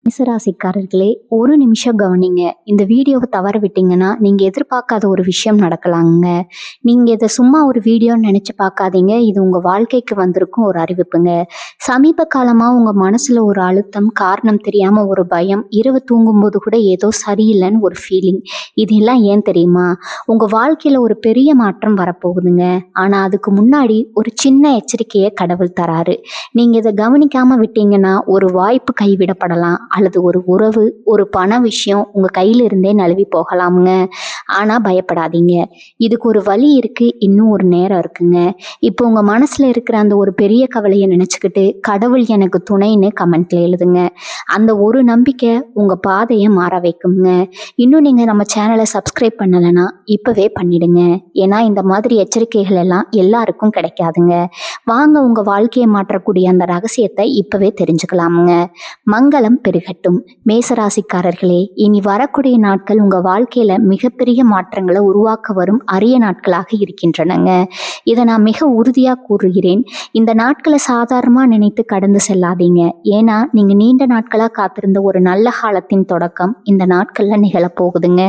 மேசராசிக்காரர்களே, ஒரு நிமிஷம் கவனிங்க. இந்த வீடியோவை தவற விட்டீங்கன்னா நீங்க எதிர்பார்க்காத ஒரு விஷயம் நடக்கலாங்க. நீங்க இதை சும்மா ஒரு வீடியோன்னு நினைச்சு பார்க்காதீங்க. இது உங்க வாழ்க்கைக்கு வந்திருக்கும் ஒரு அறிவிப்புங்க. சமீப காலமா உங்க மனசுல ஒரு அழுத்தம், காரணம் தெரியாம ஒரு பயம், இரவு தூங்கும்போது கூட ஏதோ சரியில்லைன்னு ஒரு ஃபீலிங். இதெல்லாம் ஏன் தெரியுமா? உங்க வாழ்க்கையில ஒரு பெரிய மாற்றம் வரப்போகுதுங்க. ஆனா அதுக்கு முன்னாடி ஒரு சின்ன எச்சரிக்கையை கடவுள் தராரு. நீங்க இதை கவனிக்காம விட்டீங்கன்னா ஒரு வாய்ப்பு கைவிடப்படலாம், அல்லது ஒரு உறவு, ஒரு பண விஷயம் உங்க கையில இருந்தே நழுவி போகலாமுங்க. ஆனா பயப்படாதீங்க, இதுக்கு ஒரு வழி இருக்கு, இன்னும் ஒரு நேரம் இருக்குங்க. இப்போ உங்க மனசுல இருக்கிற அந்த ஒரு பெரிய கவலையை நினைச்சுக்கிட்டு கடவுள் எனக்கு துணைன்னு கமெண்ட்ல எழுதுங்க. அந்த ஒரு நம்பிக்கை உங்க பாதையை மாற வைக்குங்க. இன்னும் நீங்க நம்ம சேனலை சப்ஸ்கிரைப் பண்ணலைன்னா இப்பவே பண்ணிடுங்க. ஏன்னா இந்த மாதிரி எச்சரிக்கைகள் எல்லாம் எல்லாருக்கும் கிடைக்காதுங்க. வாங்க உங்க வாழ்க்கையை மாற்றக்கூடிய அந்த ரகசியத்தை இப்பவே தெரிஞ்சுக்கலாமுங்க. மங்களம் பெருகட்டும். மேசராசிக்காரர்களே, இனி வரக்கூடிய நாட்கள் உங்க வாழ்க்கையில மிகப்பெரிய மாற்றங்களை உருவாக்க வரும் அரிய நாட்களாக இருக்கின்றனங்க. இதை நான் மிக உறுதியா கூறுகிறேன். இந்த நாட்களை சாதாரணமா நினைத்து கடந்து செல்லாதீங்க. ஏன்னா நீங்க நீண்ட நாட்களா காத்திருந்த ஒரு நல்ல காலத்தின் தொடக்கம் இந்த நாட்கள்ல நிகழப்போகுதுங்க.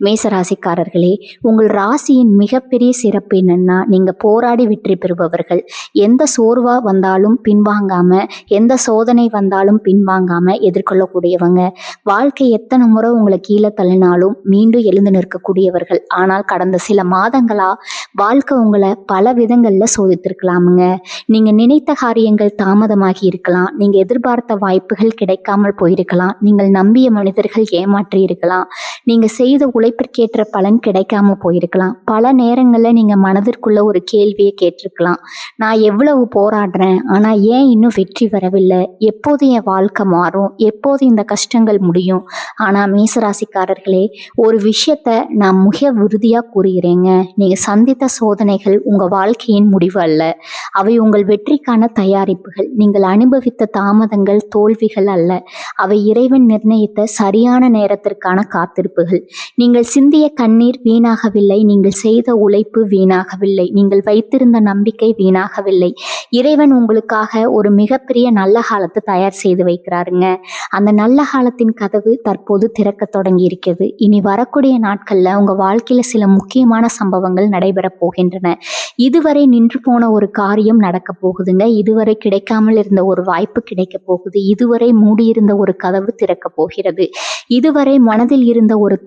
மேசராசிக்காரர்களே, உங்கள் ராசியின் மிகப்பெரிய சிறப்பு என்னன்னா, நீங்க போராடி வெற்றி பெறுபவர்கள். எந்த சோர்வா வந்தாலும் பின்வாங்காம, எந்த சோதனை வந்தாலும் பின்வாங்காம எதிர்கொள்ளக்கூடியவங்க. வாழ்க்கை எத்தனை முறை உங்களை கீழே தள்ளினாலும் மீண்டும் எழுந்து நிற்கக்கூடியவர்கள். ஆனால் கடந்த சில மாதங்களா வாழ்க்கை உங்களை பல விதங்கள்ல சோதித்திருக்கலாமுங்க. நீங்க நினைத்த காரியங்கள் தாமதமாகி இருக்கலாம், நீங்க எதிர்பார்த்த வாய்ப்புகள் கிடைக்காமல் போயிருக்கலாம், நீங்கள் நம்பிய மனிதர்கள் ஏமாற்றி இருக்கலாம், நீங்க செய்த உழைப்பிற்கேற்ற பலன் கிடைக்காம போயிருக்கலாம். பல நேரங்கள்ல நீங்க மனதிற்குள்ள ஒரு கேள்வியை கேட்டிருக்கலாம், நான் எவ்வளவு போராடுறேன், ஆனா ஏன் இன்னும் வெற்றி வரவில்லை, எப்போது என் வாழ்க்கை மாறும், எப்போது இந்த கஷ்டங்கள் முடியும். ஆனா மேசராசிக்காரர்களே, ஒரு விஷயத்த நான் மிக உறுதியா கூறுகிறேங்க. நீங்க சந்தித்த சோதனைகள் உங்க வாழ்க்கையின் முடிவு அல்ல, அவை உங்கள் வெற்றிக்கான தயாரிப்புகள். நீங்கள் அனுபவித்த தாமதங்கள் தோல்விகள் அல்ல, அவை இறைவன் நிர்ணயித்த சரியான நேரத்திற்கான காத்திருப்புகள். நீங்கள் சிந்திய கண்ணீர் வீணாகவில்லை, நீங்கள் செய்த உழைப்பு வீணாகவில்லை, நீங்கள் வைத்திருந்த நம்பிக்கை வீணாகவில்லை. இறைவன் உங்களுக்காக ஒரு மிகப்பெரிய நல்ல காலத்தை தயார் செய்து வைக்கிறாருங்க. அந்த நல்ல காலத்தின் கதவு தற்போது திறக்க தொடங்கி இருக்கிறது. இனி வரக்கூடிய நாட்கள்ல உங்க வாழ்க்கையில சில முக்கியமான சம்பவங்கள் நடைபெற போகின்றன. இதுவரை நின்று போன ஒரு காரியம் நடக்க போகுதுங்க. இதுவரை கிடைக்காமல் இருந்த ஒரு வாய்ப்பு கிடைக்க போகுது. இதுவரை மூடியிருந்த ஒரு கதவு திறக்க போகிறது. இதுவரை மனதில் இருந்த ஒரு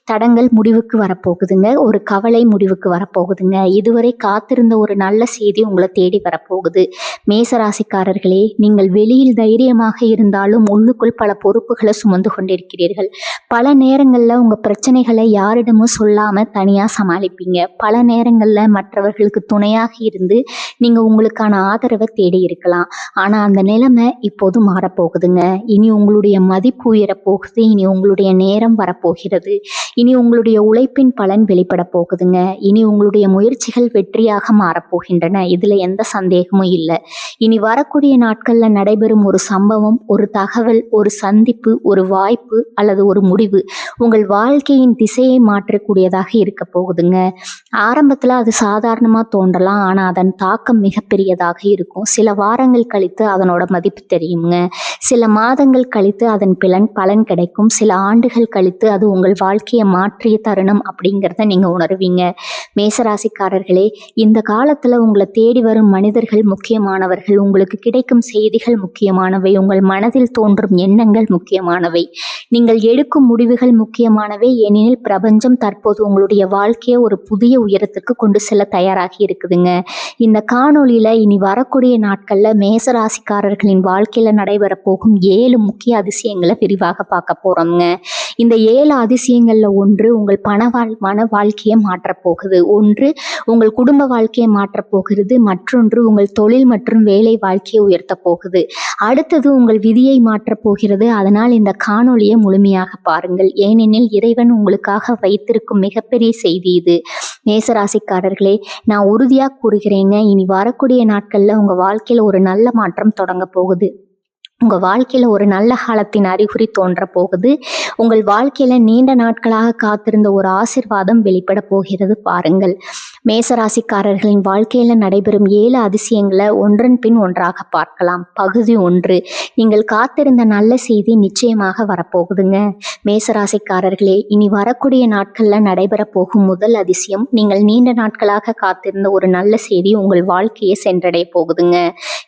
தடங்கள் முடிவுக்கு வரப்போகுதுங்க. ஒரு கவலை முடிவுக்கு வரப்போகுதுங்க. இதுவரை காத்திருந்த ஒரு நல்ல செய்தி உங்களை தேடி வரப்போகுது. மேசராசிக்காரர்களே, நீங்கள் வெளியில் தைரியமாக இருந்தாலும் உள்ளுக்குள் பல பொறுப்புகளை சுமந்து கொண்டிருக்கிறீர்கள். பல நேரங்கள்ல உங்க பிரச்சனைகளை யாரிடமும் சொல்லாம தனியா சமாளிப்பீங்க. பல நேரங்கள்ல மற்றவர்களுக்கு துணையாக இருந்து நீங்க உங்களுக்கான ஆதரவை தேடி இருக்கலாம். ஆனா அந்த நிலைமை இப்போது மாறப்போகுதுங்க. இனி உங்களுடைய மதிப்பு உயரப்போகுது. இனி உங்களுடைய நேரம் வரப்போகிறது. இனி உங்களுடைய உழைப்பின் பலன் வெளிப்பட போகுதுங்க. இனி உங்களுடைய முயற்சிகள் வெற்றியாக மாறப்போகின்றன. இதுல எந்த சந்தேகமும் இல்லை. இனி வரக்கூடிய நாட்கள்ல நடைபெறும் ஒரு சம்பவம், ஒரு தகவல், ஒரு சந்திப்பு, ஒரு வாய்ப்பு அல்லது ஒரு முடிவு உங்கள் வாழ்க்கையின் திசையை மாற்றக்கூடியதாக இருக்க போகுதுங்க. ஆரம்பத்துல அது சாதாரணமா தோன்றலாம், ஆனா அதன் தாக்கம் மிகப்பெரியதாக இருக்கும். சில வாரங்கள் கழித்து அதனோட மதிப்பு தெரியுங்க. சில மாதங்கள் கழித்து அதன் பலன் கிடைக்கும். சில ஆண்டுகள் கழித்து அது உங்கள் வாழ்க்கையை மாற்றிய தருணம் அப்படிங்கிறத நீங்க உணர்வீங்க. மேசராசிக்காரர்களே, இந்த காலத்துல உங்களை தேடி வரும் மனிதர்கள் முக்கியமானவர்கள், உங்களுக்கு கிடைக்கும் செய்திகள் முக்கியமானவை, உங்கள் மனதில் தோன்றும் எண்ணங்கள் முக்கியமானவை, நீங்கள் எடுக்கும் முடிவுகள் முக்கியமானவை. ஏனெனில் பிரபஞ்சம் தற்போது உங்களுடைய வாழ்க்கையை ஒரு புதிய உயரத்துக்கு கொண்டு செல்ல தயாராகி இருக்குதுங்க. இந்த காணொளியில இனி வரக்கூடிய நாட்கள்ல மேசராசிக்காரர்களின் வாழ்க்கையில நடைபெற போகும் 7 முக்கிய அதிசயங்களை விரிவாக பார்க்க போறோம்ங்க. இந்த 7 அதிசயங்கள்ல ஒன்று உங்கள் மன வாழ்க்கையை மாற்றப் போகுது, ஒன்று உங்கள் குடும்ப வாழ்க்கையை மாற்றப் போகிறது, மற்றொன்று உங்கள் தொழில் மற்றும் வேலை வாழ்க்கையை உயர்த்த போகுது, அடுத்தது உங்கள் விதியை மாற்றப் போகிறது. அதனால் இந்த காணொளியை முழுமையாக பாருங்கள். ஏனெனில் இறைவன் உங்களுக்காக வைத்திருக்கும் மிகப்பெரிய செய்தி இது. மேசராசிக்காரர்களே, நான் உறுதியா கூறுகிறேங்க, இனி வரக்கூடிய நாட்கள்ல உங்க வாழ்க்கையில ஒரு நல்ல மாற்றம் தொடங்க போகுது. உங்க வாழ்க்கையில ஒரு நல்ல காலத்தின் அறிகுறி தோன்ற போகுது. உங்கள் வாழ்க்கையில நீண்ட நாட்களாக காத்திருந்த ஒரு ஆசீர்வாதம் வெளிப்பட போகிறது. பாருங்கள், மேசராசிக்காரர்களின் வாழ்க்கையில் நடைபெறும் 7 அதிசயங்களை ஒன்றன் பின் ஒன்றாக பார்க்கலாம். பகுதி 1. நீங்கள் காத்திருந்த நல்ல செய்தி நிச்சயமாக வரப்போகுதுங்க. மேசராசிக்காரர்களே, இனி வரக்கூடிய நாட்களில் நடைபெற போகும் முதல் அதிசயம், நீங்கள் நீண்ட நாட்களாக காத்திருந்த ஒரு நல்ல செய்தி உங்கள் வாழ்க்கையை சென்றடைய போகுதுங்க.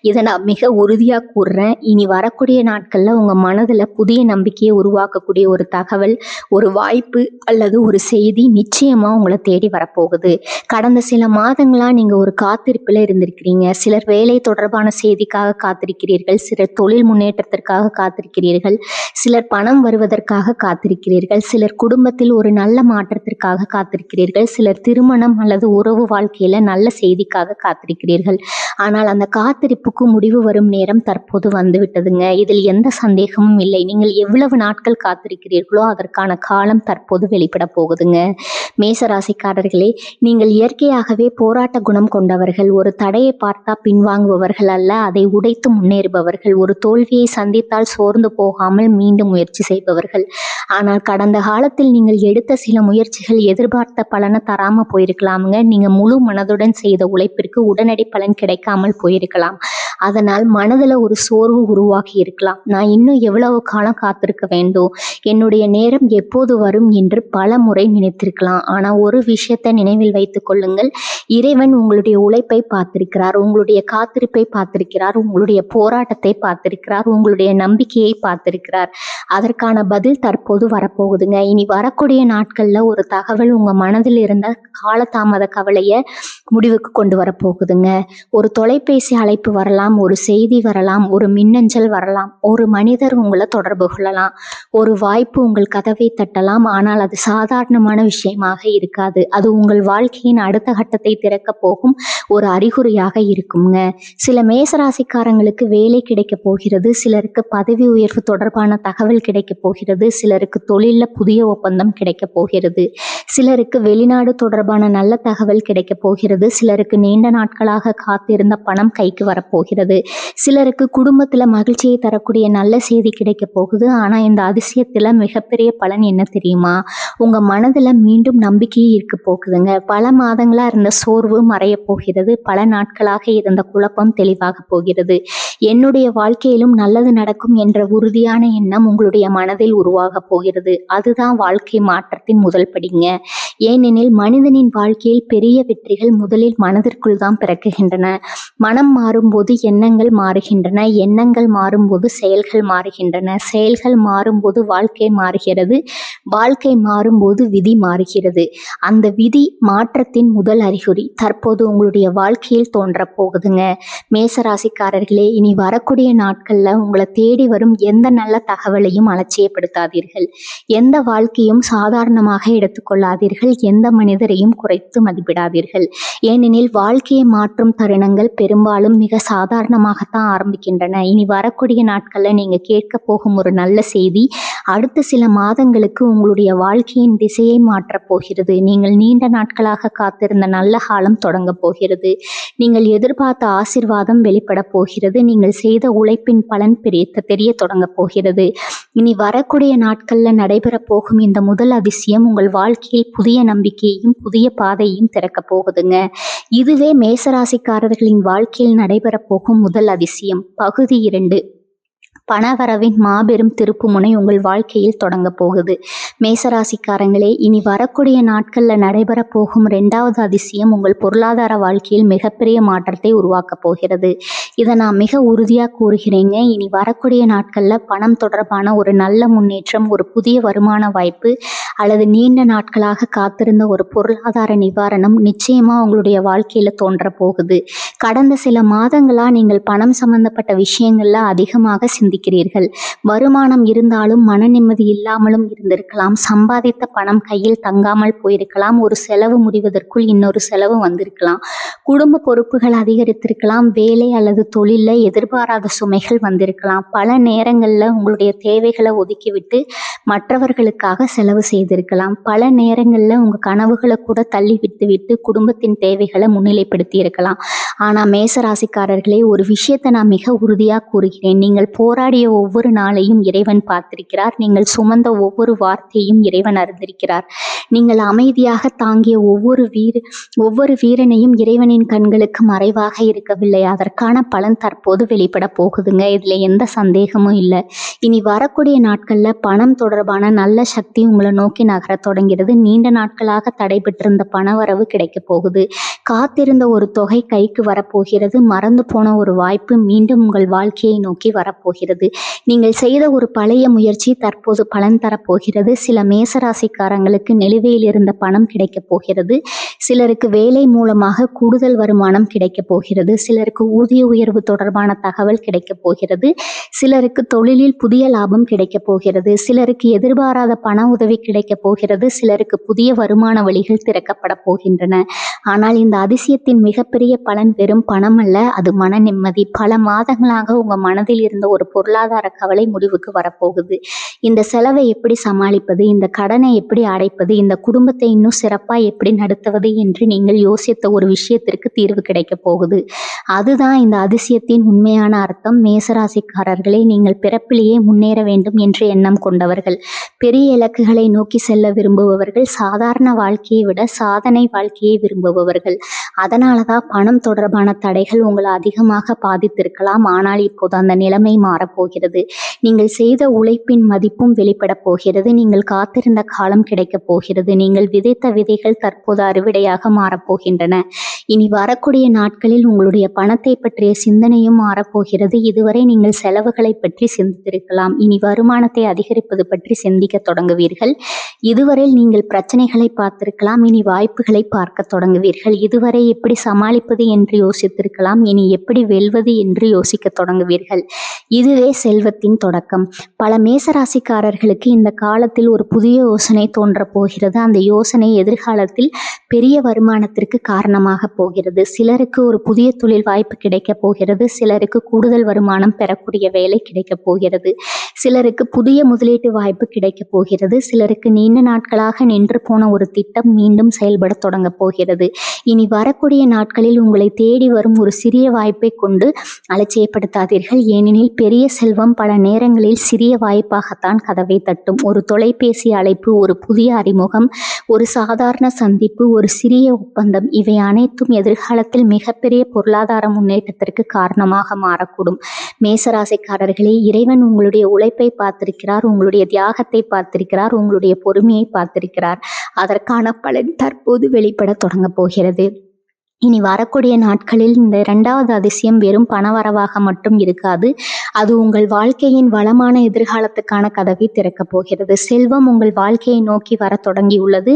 இதை நான் மிக உறுதியாக கூறுறேன். இனி வரக்கூடிய நாட்களில் உங்கள் மனதில் புதிய நம்பிக்கையை உருவாக்கக்கூடிய ஒரு தகவல், ஒரு வாய்ப்பு அல்லது ஒரு செய்தி நிச்சயமாக உங்களை தேடி வரப்போகுது. கடந்த சில மாதங்களா நீங்க ஒரு காத்திருப்பில் இருந்திருக்கிறீங்க. சிலர் வேலை தொடர்பான செய்திக்காக காத்திருக்கிறீர்கள், சிலர் தொழில் முன்னேற்றத்திற்காக காத்திருக்கிறீர்கள், சிலர் பணம் வருவதற்காக காத்திருக்கிறீர்கள், சிலர் குடும்பத்தில் ஒரு நல்ல மாற்றத்திற்காக காத்திருக்கிறீர்கள், சிலர் திருமணம் அல்லது உறவு வாழ்க்கையில நல்ல செய்திக்காக காத்திருக்கிறீர்கள். ஆனால் அந்த காத்திருப்புக்கு முடிவு வரும் நேரம் தற்போது வந்துவிட்டதுங்க. இதில் எந்த சந்தேகமும் இல்லை. நீங்கள் எவ்வளவு நாட்கள் காத்திருக்கிறீர்களோ அதற்கான காலம் தற்போது வெளிப்பட போகுதுங்க. மேசராசிக்காரர்களே, நீங்கள் இயற்கையாகவே போராட்ட குணம் கொண்டவர்கள். ஒரு தடையை பார்த்தா பின்வாங்குபவர்கள் அல்ல, அதை உடைத்து முன்னேறுபவர்கள். ஒரு தோல்வியை சந்தித்தால் சோர்ந்து போகாமல் மீண்டும் முயற்சி செய்பவர்கள். ஆனால் கடந்த காலத்தில் நீங்கள் எடுத்த சில முயற்சிகள் எதிர்பார்த்த பலனை தராம போயிருக்கலாமுங்க. நீங்க முழு மனதுடன் செய்த உழைப்பிற்கு உடனடி பலன் கிடைக்காமல் போயிருக்கலாம். அதனால் மனதில் ஒரு சோர்வு உருவாகி இருக்கலாம். நான் இன்னும் எவ்வளவு காலம் காத்திருக்க வேண்டும், என்னுடைய நேரம் எப்போது வரும் என்று பல முறை நினைத்திருக்கலாம். ஆனால் ஒரு விஷயத்தை நினைவில் வைத்துக் கொள்ளுங்கள். இறைவன் உங்களுடைய உழைப்பை பார்த்திருக்கிறார், உங்களுடைய காத்திருப்பை பார்த்திருக்கிறார், உங்களுடைய போராட்டத்தை பார்த்திருக்கிறார், உங்களுடைய நம்பிக்கையை பார்த்திருக்கிறார். அதற்கான பதில் தற்போது வரப்போகுதுங்க. இனி வரக்கூடிய நாட்கள்ல ஒரு தகவல் உங்க மனதில் இருந்த காலதாமத கவலையை முடிவுக்கு கொண்டு வரப்போகுதுங்க. ஒரு தொலைபேசி அழைப்பு வரலாம், ஒரு செய்தி வரலாம், ஒரு மின்னஞ்சல் வரலாம், ஒரு மனிதர் உங்களை தொடர்பு கொள்ளலாம், ஒரு வாய்ப்பு உங்கள் கதவை தட்டலாம். ஆனால் அது சாதாரணமான விஷயமாக இருக்காது. அது உங்கள் வாழ்க்கையின் அடுத்த கட்டத்தை திறக்க போகும் ஒரு அறிகுறியாக இருக்குங்க. சில மேசராசிக்காரங்களுக்கு வேலை கிடைக்க போகிறது, சிலருக்கு பதவி உயர்வு தொடர்பான தகவல் கிடைக்க போகிறது, சிலருக்கு தொழிலில் புதிய ஒப்பந்தம் கிடைக்க போகிறது, சிலருக்கு வெளிநாடு தொடர்பான நல்ல தகவல் கிடைக்க போகிறது, சிலருக்கு நீண்ட நாட்களாக காத்திருந்த பணம் கைக்கு வரப்போகிறது, சிலருக்கு குடும்பத்தில் மகிழ்ச்சியை தரக்கூடிய நல்ல செய்தி கிடைக்க போகுது. ஆனால் இந்த அதிசயத்தில் மிகப்பெரிய பலன் என்ன தெரியுமா? உங்கள் மனதில் மீண்டும் நம்பிக்கையே இருக்க போகுதுங்க. பல மாதங்களாக இருந்த சோர்வு மறைய போகிறது, பல நாட்களாக இருந்த குழப்பம் தெளிவாக போகிறது. என்னுடைய வாழ்க்கையிலும் நல்லது நடக்கும் என்ற உறுதியான எண்ணம் உங்களுடைய மனதில் உருவாக போகிறது. அதுதான் வாழ்க்கை மாற்றத்தின் முதல் படிங்க. ஏனெனில் மனிதனின் வாழ்க்கையில் பெரிய வெற்றிகள் முதலில் மனதிற்குள் தான் பிறக்குகின்றன. மனம் மாறும்போது எண்ணங்கள் மாறுகின்றன, எண்ணங்கள் மாறும்போது செயல்கள் மாறுகின்றன, செயல்கள் மாறும்போது வாழ்க்கை மாறுகிறது, வாழ்க்கை மாறும்போது விதி மாறுகிறது. அந்த விதி மாற்றத்தின் முதல் அறிகுறி தற்போது உங்களுடைய வாழ்க்கையில் தோன்ற போகுதுங்க. மேசராசிக்காரர்களே, இனி வரக்கூடிய நாட்கள்ல உங்களை தேடி வரும் எந்த நல்ல தகவலையும் அலட்சியப்படுத்தாதீர்கள். எந்த வாழ்க்கையும் சாதாரணமாக எடுத்துக்கொள்ளாதீர்கள். எந்த மனிதரையும் குறைத்து மதிப்பிடாதீர்கள். ஏனெனில் வாழ்க்கையை மாற்றும் தருணங்கள் பெரும்பாலும் மிக சாதாரணமாகத்தான் ஆரம்பிக்கின்றன. இனி வரக்கூடிய நாட்கள்ல நீங்க கேட்க போகும் ஒரு நல்ல செய்தி அடுத்த சில மாதங்களுக்கு உங்களுடைய வாழ்க்கையின் திசையை மாற்றப் போகிறது. நீங்கள் நீண்ட நாட்களாக காத்திருந்த நல்ல காலம் தொடங்க போகிறது. நீங்கள் எதிர்பார்த்த ஆசீர்வாதம் வெளிப்பட போகிறது. நீங்கள் செய்த உழைப்பின் பலன் தெரிய தொடங்க போகிறது. இனி வரக்கூடிய நாட்கள்ல நடைபெற போகும் இந்த முதல் அதிசயம் உங்கள் வாழ்க்கையில் புதிய நம்பிக்கையையும் புதிய பாதையையும் திறக்க போகுதுங்க. இதுவே மேசராசிக்காரர்களின் வாழ்க்கையில் நடைபெற போகும் முதல் அதிசயம். பகுதி 2. பணவரவின் மாபெரும் திருப்புமுனை உங்கள் வாழ்க்கையில் தொடங்க போகுது. மேசராசிக்காரங்களே, இனி வரக்கூடிய நாட்களில் நடைபெற போகும் 2வது அதிசயம் உங்கள் பொருளாதார வாழ்க்கையில் மிகப்பெரிய மாற்றத்தை உருவாக்க போகிறது. இதை நான் மிக உறுதியாக கூறுகிறேங்க. இனி வரக்கூடிய நாட்களில் பணம் தொடர்பான ஒரு நல்ல முன்னேற்றம், ஒரு புதிய வருமான வாய்ப்பு அல்லது நீண்ட நாட்களாக காத்திருந்த ஒரு பொருளாதார நிவாரணம் நிச்சயமாக உங்களுடைய வாழ்க்கையில் தோன்ற போகுது. கடந்த சில மாதங்களாக நீங்கள் பணம் சம்பந்தப்பட்ட விஷயங்கள்ல அதிகமாக சிந்திக்கிறீர்கள். வருமானம் இருந்தாலும் மன நிம்மதி இல்லாமலும் இருந்திருக்கலாம். சம்பாதித்த பணம் கையில் தங்காமல் போயிருக்கலாம். ஒரு செலவு முடிவதற்குள் இன்னொரு செலவு வந்திருக்கலாம். குடும்ப பொறுப்புகள் அதிகரித்திருக்கலாம். வேலை அல்லது தொழிலில் எதிர்பாராத சுமைகள் வந்திருக்கலாம். பல நேரங்களில் உங்களுடைய தேவைகளை ஒதுக்கிவிட்டு மற்றவர்களுக்காக செலவு செய்திருக்கலாம். பல நேரங்களில் உங்கள் கனவுகளை கூட தள்ளி விட்டுவிட்டு குடும்பத்தின் தேவைகளை முன்னிலைப்படுத்தி இருக்கலாம். ஆனால் மேசராசிக்காரர்களே, ஒரு விஷயத்தை நான் மிக உறுதியாக கூறுகிறேன். நீங்கள் போராடி கொண்டாடிய ஒவ்வொரு நாளையும் இறைவன் பார்த்திருக்கிறார். நீங்கள் சுமந்த ஒவ்வொரு வார்த்தையும் இறைவன் அறிந்திருக்கிறார். நீங்கள் அமைதியாக தாங்கிய ஒவ்வொரு வீரனையும் இறைவனின் கண்களுக்கு மறைவாக இருக்கவில்லை. அதற்கான பலன் தற்போது வெளிப்பட போகுதுங்க. இதுல எந்த சந்தேகமும் இல்லை. இனி வரக்கூடிய நாட்கள்ல பணம் தொடர்பான நல்ல சக்தி உங்களை நோக்கி நகர தொடங்கிறது. நீண்ட நாட்களாக தடைபெற்றிருந்த பணவரவு கிடைக்க போகுது. காத்திருந்த ஒரு தொகை கைக்கு வரப்போகிறது. மறந்து போன ஒரு வாய்ப்பு மீண்டும் உங்கள் வாழ்க்கையை நோக்கி வரப்போகிறது. நீங்கள் செய்த ஒரு பழைய முயற்சி தற்போது பலன் தரப்போகிறது. சில மேசராசிக்காரங்களுக்கு நிலுவையில் இருந்த பணம் கிடைக்க போகிறது. சிலருக்கு வேலை மூலமாக கூடுதல் வருமானம் கிடைக்க போகிறது. சிலருக்கு ஊதிய உயர்வு தொடர்பான தகவல் கிடைக்க போகிறது. சிலருக்கு தொழிலில் புதிய லாபம் கிடைக்க போகிறது. சிலருக்கு எதிர்பாராத பண உதவி கிடைக்க போகிறது. சிலருக்கு புதிய வருமான வழிகள் திறக்கப்பட போகின்றன. ஆனால் இந்த அதிசயத்தின் மிகப்பெரிய பலன் வெறும் பணம் அல்ல, அது மன நிம்மதி. பல மாதங்களாக உங்க மனதில் இருந்த ஒரு பொருளாதார கவலை முடிவுக்கு வரப்போகுது. இந்த செலவை எப்படி சமாளிப்பது, இந்த கடனை எப்படி அடைப்பது, இந்த குடும்பத்தை இன்னும் சிறப்பாக எப்படி நடத்துவது என்று நீங்கள் யோசித்த ஒரு விஷயத்திற்கு தீர்வு கிடைக்க போகுது. அதுதான் இந்த அதிசயத்தின் உண்மையான அர்த்தம். மேசராசிக்காரர்களே, நீங்கள் பிறப்பிலேயே முன்னேற வேண்டும் என்ற எண்ணம் கொண்டவர்கள், பெரிய இலக்குகளை நோக்கி செல்ல விரும்புபவர்கள், சாதாரண வாழ்க்கையை விட சாதனை வாழ்க்கையை விரும்புபவர்கள். அதனால தான் பணம் தொடர்பான தடைகள் உங்களை அதிகமாக பாதித்திருக்கலாம். ஆனால் இப்போது அந்த நிலைமை மாறப்போகிறது. நீங்கள் செய்த உழைப்பின் மதிப்பும் வெளிப்பட போகிறது. நீங்கள் காத்திருந்த காலம் கிடைக்கப் போகிறது. நீங்கள் விதைத்த விதைகள் தற்போது அறுவடையாக மாறப்போகின்றன. இனி வரக்கூடிய நாட்களில் உங்களுடைய பணத்தை பற்றிய சிந்தனையும் மாறப்போகிறது. இதுவரை நீங்கள் செலவுகளை பற்றி சிந்தித்திருக்கலாம். இனி வருமானத்தை அதிகரிப்பது பற்றி சிந்திக்க தொடங்குவீர்கள். இதுவரை நீங்கள் பிரச்சனைகளை பார்த்திருக்கலாம். இனி வாய்ப்புகளை பார்க்க தொடங்குவீர்கள். இதுவரை எப்படி சமாளிப்பது என்று யோசித்திருக்கலாம். இனி எப்படி வெல்வது என்று யோசிக்க தொடங்குவீர்கள். இதுவே செல்வத்தின் தொடக்கம். பல மேசராசிக்காரர்களுக்கு இந்த காலத்தில் ஒரு புதிய யோசனை தோன்ற போகிறது. அந்த யோசனை எதிர்காலத்தில் பெரிய வருமானத்திற்கு காரணமாக போகிறது. சிலருக்கு ஒரு புதிய தொழில் வாய்ப்பு கிடைக்க போகிறது. சிலருக்கு கூடுதல் வருமானம் பெறக்கூடிய வேலை கிடைக்க போகிறது. சிலருக்கு புதிய முதலீட்டு வாய்ப்பு கிடைக்க போகிறது. சிலருக்கு நீண்ட நாட்களாக நின்று போன ஒரு திட்டம் மீண்டும் செயல்பட தொடங்க போகிறது. இனி வரக்கூடிய நாட்களில் உங்களை தேடி வரும் ஒரு சிறிய வாய்ப்பை கொண்டு அலட்சியப்படுத்தாதீர்கள். ஏனெனில் பெரிய செல்வம் பல நேரங்களில் சிறிய வாய்ப்பாகத்தான் கதவை தட்டும். ஒரு தொலைபேசி அழைப்பு, ஒரு புதிய அறிமுகம், ஒரு சாதாரண சந்திப்பு, ஒரு சிறிய ஒப்பந்தம், இவை அனைத்தும் எதிர்காலத்தில் மிகப்பெரிய பொருளாதார முன்னேற்றத்திற்கு காரணமாக மாறக்கூடும். மேசராசிக்காரர்களே, இறைவன் உங்களுடைய உழைப்பை பார்த்திருக்கிறார், உங்களுடைய தியாகத்தை பார்த்திருக்கிறார், உங்களுடைய பொறுமையை பார்த்திருக்கிறார். அதற்கான பலன் தற்போது வெளிப்பட தொடங்க போகிறது. இனி வரக்கூடிய நாட்களில் இந்த 2வது அதிசயம் வெறும் பணவரவாக மட்டும் இருக்காது. அது உங்கள் வாழ்க்கையின் வளமான எதிர்காலத்துக்கான கதவை திறக்கப் போகிறது. செல்வம் உங்கள் வாழ்க்கையை நோக்கி வர தொடங்கியுள்ளது.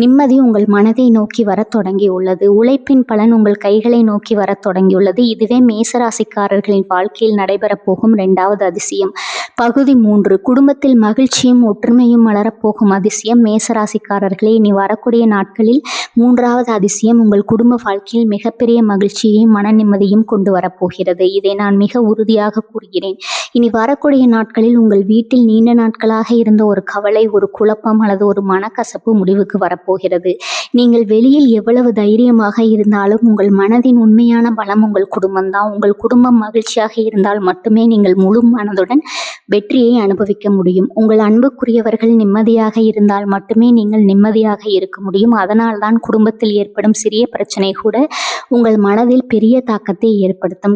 நிம்மதி உங்கள் மனதை நோக்கி வர தொடங்கியுள்ளது. உழைப்பின் பலன் உங்கள் கைகளை நோக்கி வர தொடங்கியுள்ளது. இதுவே மேசராசிக்காரர்களின் வாழ்க்கையில் நடைபெறப் போகும் 2வது அதிசயம். பகுதி 3, குடும்பத்தில் மகிழ்ச்சியும் ஒற்றுமையும் மலரப்போகும் அதிசயம். மேசராசிக்காரர்களே, இனி வரக்கூடிய நாட்களில் 3வது அதிசயம் உங்கள் குடும்ப வாழ்க்கையில் மிகப்பெரிய மகிழ்ச்சியையும் மன நிம்மதியும் கொண்டு வரப்போகிறது. இதை நான் மிக உறுதியாக கூறுகிறேன். இனி வரக்கூடிய நாட்களில் உங்கள் வீட்டில் நீண்ட நாட்களாக இருந்த ஒரு கவலை, ஒரு குழப்பம் அல்லது ஒரு மனக்கசப்பு முடிவுக்கு வரப்போகிறது. நீங்கள் வெளியில் எவ்வளவு தைரியமாக இருந்தாலும் உங்கள் மனதின் உண்மையான பலம் உங்கள் குடும்பம்தான். உங்கள் குடும்பம் மகிழ்ச்சியாக இருந்தால் மட்டுமே நீங்கள் முழு மனதுடன் வெற்றியை அனுபவிக்க முடியும். உங்கள் அன்புக்குரியவர்கள் நிம்மதியாக இருந்தால் மட்டுமே நீங்கள் நிம்மதியாக இருக்க முடியும். அதனால்தான் குடும்பத்தில் ஏற்படும் சிறிய பிரச்சனை கூட உங்கள் மனதில் பெரிய தாக்கத்தை ஏற்படுத்தும்.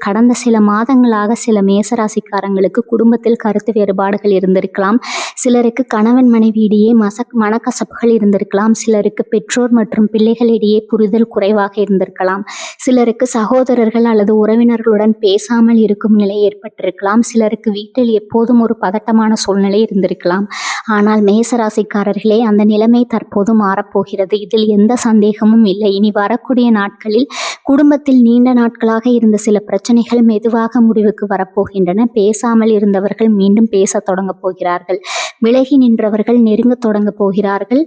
கடந்த சில மாதங்களாக சில மேசராசிக்காரங்களுக்கு குடும்பத்தில் கருத்து வேறுபாடுகள் இருந்திருக்கலாம். சிலருக்கு கணவன் மனைவியிடையே மனக்கசப்புகள் இருந்திருக்கலாம். சிலருக்கு பெற்றோர் மற்றும் பிள்ளைகளிடையே புரிதல் குறைவாக இருந்திருக்கலாம். சிலருக்கு சகோதரர்கள் அல்லது உறவினர்களுடன் பேசாமல் இருக்கும் நிலை ஏற்பட்டிருக்கலாம். சிலருக்கு வீட்டில் எப்போதும் ஒரு பதட்டமான சூழ்நிலை இருந்திருக்கலாம். ஆனால் மேசராசிக்காரர்களே, அந்த நிலைமை தற்போது மாறப்போகிறது. இதில் எந்த சந்தேகமும் இல்லை. இனி வரக்கூடிய நாட்களில் குடும்பத்தில் நீண்ட நாட்களாக இருந்த சில பிரச்சனைகள் மெதுவாக முடிவுக்கு வரப்போகின்றன. பேசாமல் இருந்தவர்கள் மீண்டும் பேச தொடங்க போகிறார்கள். விலகி நின்றவர்கள் நெருங்க தொடங்க போகிறார்கள்.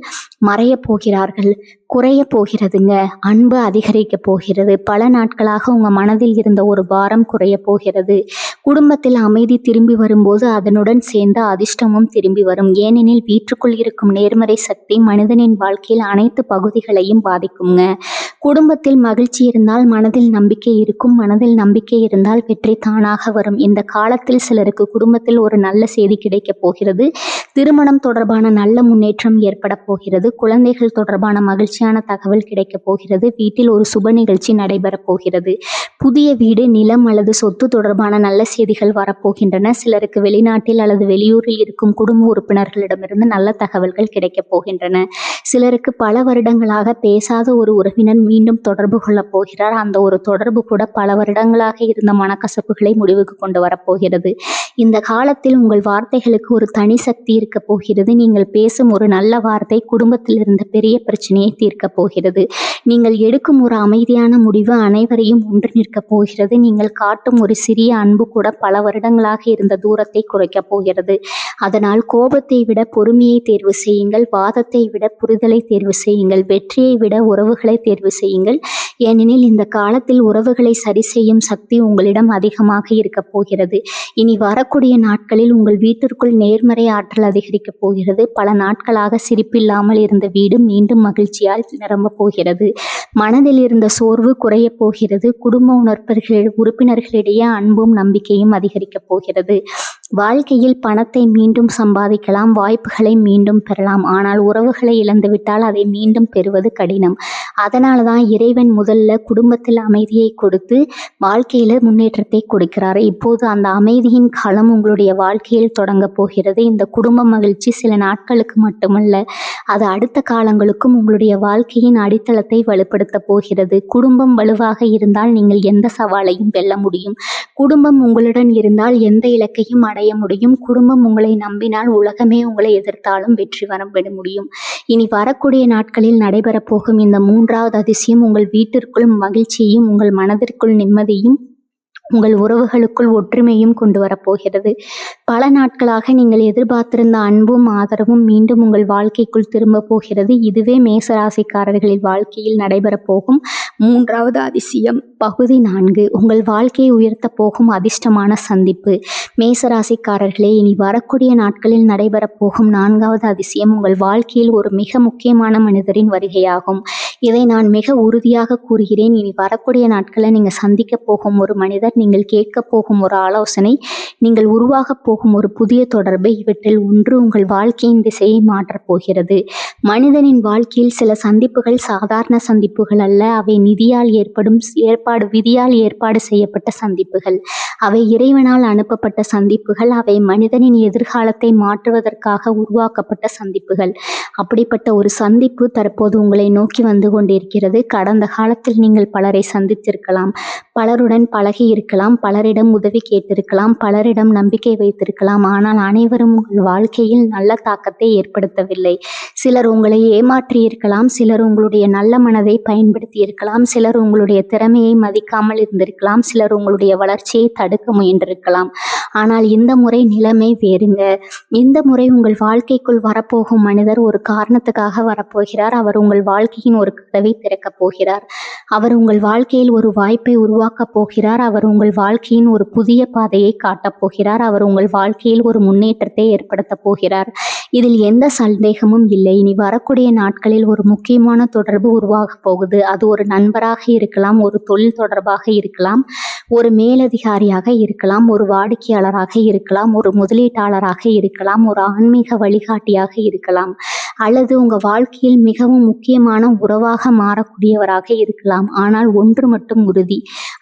மறைய போகிறார்கள். குறைய போகிறதுங்க. அன்பு அதிகரிக்க போகிறது. பல நாட்களாக உங்க மனதில் இருந்த ஒரு பாரம் குறைய போகிறது. குடும்பத்தில் அமைதி திரும்பி வரும்போது அதனுடன் சேர்ந்த அதிர்ஷ்டமும் திரும்பி வரும். ஏனெனில் வீட்டுக்குள் இருக்கும் நேர்மறை சக்தி மனிதனின் வாழ்க்கையில் அனைத்து பகுதிகளையும் பாதிக்குங்க. குடும்பத்தில் மகிழ்ச்சி இருந்தால் மனதில் நம்பிக்கை இருக்கும். மனதில் நம்பிக்கை இருந்தால் வெற்றி தானாக வரும். இந்த காலத்தில் சிலருக்கு குடும்பத்தில் ஒரு நல்ல செய்தி கிடைக்கப் போகிறது. திருமணம் தொடர்பான நல்ல முன்னேற்றம் ஏற்பட போகிறது. குழந்தைகள் தொடர்பான மகிழ்ச்சியான தகவல் கிடைக்கப் போகிறது. வீட்டில் ஒரு சுப நிகழ்ச்சி நடைபெறப் போகிறது. புதிய வீடு, நிலம் அல்லது சொத்து தொடர்பான நல்ல செய்திகள் வரப்போகின்றன. சிலருக்கு வெளிநாட்டில் அல்லது வெளியூரில் இருக்கும் குடும்ப உறுப்பினர்களிடமிருந்து நல்ல தகவல்கள் கிடைக்கப் போகின்றன. சிலருக்கு பல வருடங்களாக பேசாத ஒரு உறவினர் மீண்டும் தொடர்பு கொள்ளப் போகிறார். அந்த ஒரு தொடர்பு கூட பல வருடங்களாக இருந்த மனக்கசப்புகளை முடிவுக்கு கொண்டு வரப்போகிறது. இந்த காலத்தில் உங்கள் வார்த்தைகளுக்கு ஒரு தனி சக்தி இருக்க போகிறது. நீங்கள் பேசும் ஒரு நல்ல வார்த்தை குடும்பத்தில் இருந்த பெரிய பிரச்சனையை தீர்க்கப் போகிறது. நீங்கள் எடுக்கும் ஒரு அமைதியான முடிவு அனைவரையும் ஒன்று நிற்கப் போகிறது. நீங்கள் காட்டும் ஒரு சிறிய அன்பு கூட பல வருடங்களாக இருந்த தூரத்தை குறைக்கப் போகிறது. அதனால் கோபத்தை விட பொறுமையை தேர்வு செய்யுங்கள். வாதத்தை விட புரிதலை தேர்வு செய்யுங்கள். வெற்றியை விட உறவுகளை தேர்வு செய்யுங்கள். ஏனெனில் இந்த காலத்தில் உறவுகளை சரி செய்யும் சக்தி உங்களிடம் அதிகமாக இருக்கப் போகிறது. இனி வரக்கூடிய நாட்களில் உங்கள் வீட்டிற்குள் நேர்மறை ஆற்றல் அதிகரிக்கப் போகிறது. பல நாட்களாக சிரிப்பில்லாமல் இருந்த வீடு மீண்டும் மகிழ்ச்சியால் நிரம்பப் போகிறது. மனதில் இருந்த சோர்வு குறையப் போகிறது. குடும்ப உறுப்பினர்களிடையே அன்பும் நம்பிக்கையும் அதிகரிக்கப் போகிறது. வாழ்க்கையில் பணத்தை மீண்டும் சம்பாதிக்கலாம், வாய்ப்புகளை மீண்டும் பெறலாம். ஆனால் உறவுகளை இழந்துவிட்டால் அதை மீண்டும் பெறுவது கடினம். அதனால தான் இறைவன் முதல்ல குடும்பத்தில் அமைதியை கொடுத்து வாழ்க்கையில முன்னேற்றத்தை கொடுக்கிறார். இப்போது அந்த அமைதியின் காலம் உங்களுடைய வாழ்க்கையில் தொடங்க போகிறது. இந்த குடும்ப மகிழ்ச்சி சில நாட்களுக்கு மட்டுமல்ல, அது அடுத்த காலங்களுக்கும் உங்களுடைய வாழ்க்கையின் அடித்தளத்தை வலுப்படுத்த போகிறது. குடும்பம் வலுவாக இருந்தால் நீங்கள் எந்த சவாலையும் வெல்ல முடியும். குடும்பம் உங்களுடன் இருந்தால் எந்த இலக்கையும் அடைய முடியும். குடும்பம் உங்களை நம்பினால் உலகமே உங்களை எதிர்த்தாலும் வெற்றி பெற முடியும். இனி வரக்கூடிய நாட்களில் நடைபெறப் போகும் இந்த மூன்றாவது அதிசயம் உங்கள் வீட்டிற்குள் மகிழ்ச்சியையும் உங்கள் மனதிற்குள் நிம்மதியும் உங்கள் உறவுகளுக்குள் ஒற்றுமையும் கொண்டு வரப்போகிறது. பல நாட்களாக நீங்கள் எதிர்பார்த்திருந்த அன்பும் ஆதரவும் மீண்டும் உங்கள் வாழ்க்கைக்குள் திரும்ப போகிறது. இதுவே மேசராசிக்காரர்களின் வாழ்க்கையில் நடைபெறப் போகும் மூன்றாவது அதிசயம். பகுதி 4. உங்கள் வாழ்க்கையை உயர்த்த போகும் அதிர்ஷ்டமான சந்திப்பு. மேசராசிக்காரர்களே, இனி வரக்கூடிய நாட்களில் நடைபெறப் போகும் 4வது அதிசயம் உங்கள் வாழ்க்கையில் ஒரு மிக முக்கியமான மனிதரின் வருகையாகும். இதை நான் மிக உறுதியாக கூறுகிறேன். இனி வரக்கூடிய நாட்களில் நீங்கள் சந்திக்க போகும் ஒரு மனிதர், நீங்கள் கேட்க போகும் ஒரு ஆலோசனை, நீங்கள் உருவாக போகும் ஒரு புதிய தொடர்பு, இவற்றில் ஒன்று உங்கள் வாழ்க்கையின் திசையை மாற்றப் போகிறது. மனிதனின் வாழ்க்கையில் சில சந்திப்புகள் சாதாரண சந்திப்புகள் அல்ல. அவை விதியால் ஏற்பாடு செய்யப்பட்ட சந்திப்புகள். அவை இறைவனால் அனுப்பப்பட்ட சந்திப்புகள். அவை மனிதனின் எதிர்காலத்தை மாற்றுவதற்காக உருவாக்கப்பட்ட சந்திப்புகள். அப்படிப்பட்ட ஒரு சந்திப்பு தற்போது உங்களை நோக்கி வந்து கொண்டிருக்கிறது. கடந்த காலத்தில் நீங்கள் பலரை சந்தித்திருக்கலாம், பலருடன் பழகி இருக்கலாம், பலரிடம் உதவி கேட்டிருக்கலாம், பலரிடம் நம்பிக்கை வைத்திருக்கலாம். ஆனால் அனைவரும் உங்கள் வாழ்க்கையில் நல்ல தாக்கத்தை ஏற்படுத்தவில்லை. சிலர் உங்களை ஏமாற்றி இருக்கலாம், சிலர் உங்களுடைய நல்ல மனதை பயன்படுத்தி இருக்கலாம், சிலர் உங்களுடைய திறமையை மதிக்காமல் இருந்திருக்கலாம், சிலர் உங்களுடைய வளர்ச்சியை தடுக்க முயன்றிருக்கலாம். ஆனால் இந்த முறை நிலைமை வேறுங்க. இந்த முறை உங்கள் வாழ்க்கைக்குள் வரப்போகும் மனிதர் ஒரு காரணத்துக்காக வரப்போகிறார். அவர் உங்கள் வாழ்க்கையின் ஒரு கதவை திறக்கப் போகிறார். அவர் உங்கள் வாழ்க்கையில் ஒரு வாய்ப்பை உருவாக்கப் போகிறார். அவர் உங்கள் வாழ்க்கையின் ஒரு புதிய பாதையை காட்டப் போகிறார். அவர் உங்கள் வாழ்க்கையில் ஒரு முன்னேற்றத்தை ஏற்படுத்தப் போகிறார். இதில் எந்த சந்தேகமும் இல்லை. இனி வரக்கூடிய நாட்களில் ஒரு முக்கியமான தொடர்பு உருவாகப் போகுது. அது ஒரு நண்பராக இருக்கலாம், ஒரு தொழில் தொடர்பாக இருக்கலாம், ஒரு மேலதிகாரியாக இருக்கலாம், ஒரு வாடிக்கையாளராக இருக்கலாம், ஒரு முதலீட்டாளராக இருக்கலாம், ஒரு ஆன்மீக வழிகாட்டியாக இருக்கலாம், அல்லது உங்கள் வாழ்க்கையில் மிகவும் முக்கியமான உறவாக மாறக்கூடியவராக இருக்கலாம். ஆனால் ஒன்று மட்டும் உறுதி,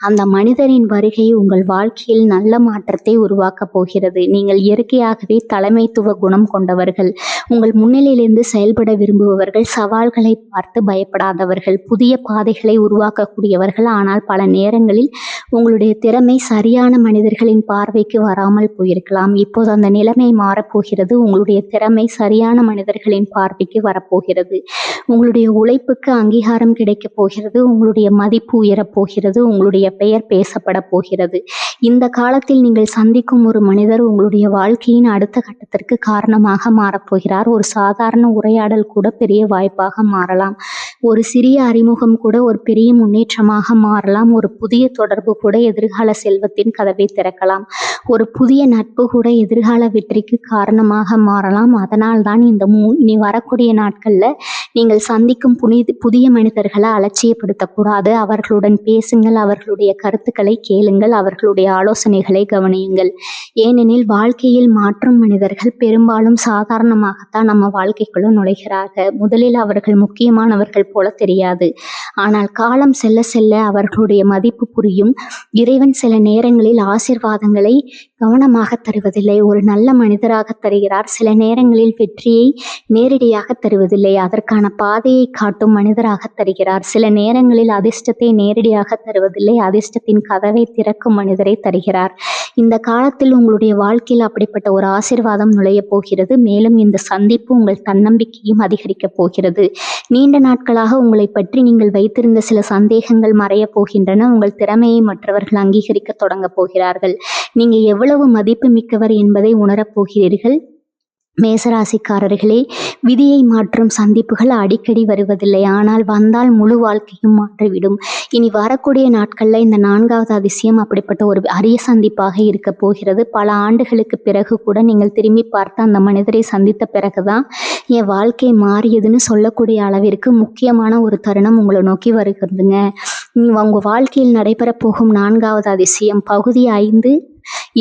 அந்த மனிதரின் வருகை உங்கள் வாழ்க்கையில் நல்ல மாற்றத்தை உருவாக்கப் போகிறது. நீங்கள் இயற்கையாகவே தலைமைத்துவ குணம் கொண்டவர்கள், உங்கள் முன்னிலையிலிருந்து செயல்பட விரும்புபவர்கள், சவால்களை பார்த்து பயப்படாதவர்கள், புதிய பாதைகளை உருவாக்கக்கூடியவர்கள். ஆனால் பல நேரங்களில் உங்களுடைய திறமை சரியான மனிதர்களின் பார்வைக்கு வராமல் போயிருக்கலாம். இப்போது அந்த நிலைமை மாறப்போகிறது. உங்களுடைய திறமை சரியான மனிதர்களின் பார்வைக்கு வரப்போகிறது. உங்களுடைய உழைப்புக்கு அங்கீகாரம் கிடைக்கப் போகிறது. உங்களுடைய மதிப்பு உயரப்போகிறது. உங்களுடைய பெயர் பேசப்பட போகிறது. இந்த காலத்தில் நீங்கள் சந்திக்கும் ஒரு மனிதர் உங்களுடைய வாழ்க்கையின் அடுத்த கட்டத்திற்கு காரணமாக மாறப்போகிறார். ஒரு சாதாரண உரையாடல் கூட பெரிய வாய்ப்பாக மாறலாம். ஒரு சிறிய அறிமுகம் கூட ஒரு பெரிய முன்னேற்றமாக மாறலாம். ஒரு புதிய தொடர்பு கூட எதிர்கால செல்வத்தின் கதவை திறக்கலாம். ஒரு புதிய நட்பு கூட எதிர்கால வெற்றிக்கு காரணமாக மாறலாம். அதனால் தான் இனி வரக்கூடிய நாட்கள்ல நீங்கள் சந்திக்கும் புதிய மனிதர்களை அலட்சியப்படுத்தக்கூடாது. அவர்களுடன் பேசுங்கள், அவர்களுடைய கருத்துக்களை கேளுங்கள், அவர்களுடைய ஆலோசனைகளை கவனியுங்கள். ஏனெனில் வாழ்க்கையில் மாற்றும் மனிதர்கள் பெரும்பாலும் சாதாரணமாகத்தான் நம்ம வாழ்க்கைக்குள்ள நுழைகிறார்கள். முதலில் அவர்கள் முக்கியமானவர்கள் போல தெரியாது. ஆனால் காலம் செல்ல செல்ல அவர்களுடைய மதிப்பு புரியும். இறைவன் சில நேரங்களில் ஆசீர்வாதங்களை கவனமாக தருவதில்லை, ஒரு நல்ல மனிதராக தருகிறார். சில நேரங்களில் வெற்றியை நேரடியாக தருவதில்லை, அதற்கான பாதையை காட்டும் மனிதராக தருகிறார். சில நேரங்களில் அதிர்ஷ்டத்தை நேரடியாக தருவதில்லை, அதிர்ஷ்டத்தின் கதவை திறக்கும் மனிதரை தருகிறார். இந்த காலத்தில் உங்களுடைய வாழ்க்கையில் அப்படிப்பட்ட ஒரு ஆசீர்வாதம் நுழைய போகிறது. மேலும் இந்த சந்திப்பு உங்கள் தன்னம்பிக்கையும் அதிகரிக்கப் போகிறது. நீண்ட நாட்களாக உங்களை பற்றி நீங்கள் வைத்திருந்த சில சந்தேகங்கள் மறைய போகின்றன. உங்கள் திறமையை மற்றவர்கள் அங்கீகரிக்க தொடங்க போகிறார்கள். நீங்க எவ்வளவு மதிப்பு மிக்கவர் என்பதை உணரப் போகிறீர்கள். மேசராசிக்காரர்களே, விதியை மாற்றும் சந்திப்புகள் அடிக்கடி வருவதில்லை, ஆனால் வந்தால் முழு வாழ்க்கையும் மாற்றிவிடும். இனி வரக்கூடிய நாட்கள்ல இந்த 4வது அதிசயம் அப்படிப்பட்ட ஒரு அரிய சந்திப்பாக இருக்க போகிறது. பல ஆண்டுகளுக்கு பிறகு கூட நீங்கள் திரும்பி பார்த்து அந்த மனிதரை சந்தித்த பிறகுதான் என் வாழ்க்கை மாறியதுன்னு சொல்லக்கூடிய அளவிற்கு முக்கியமான ஒரு தருணம் உங்களை நோக்கி வருகிறதுங்க. உங்க வாழ்க்கையில் நடைபெற போகும் 4வது அதிசயம் பகுதி 5,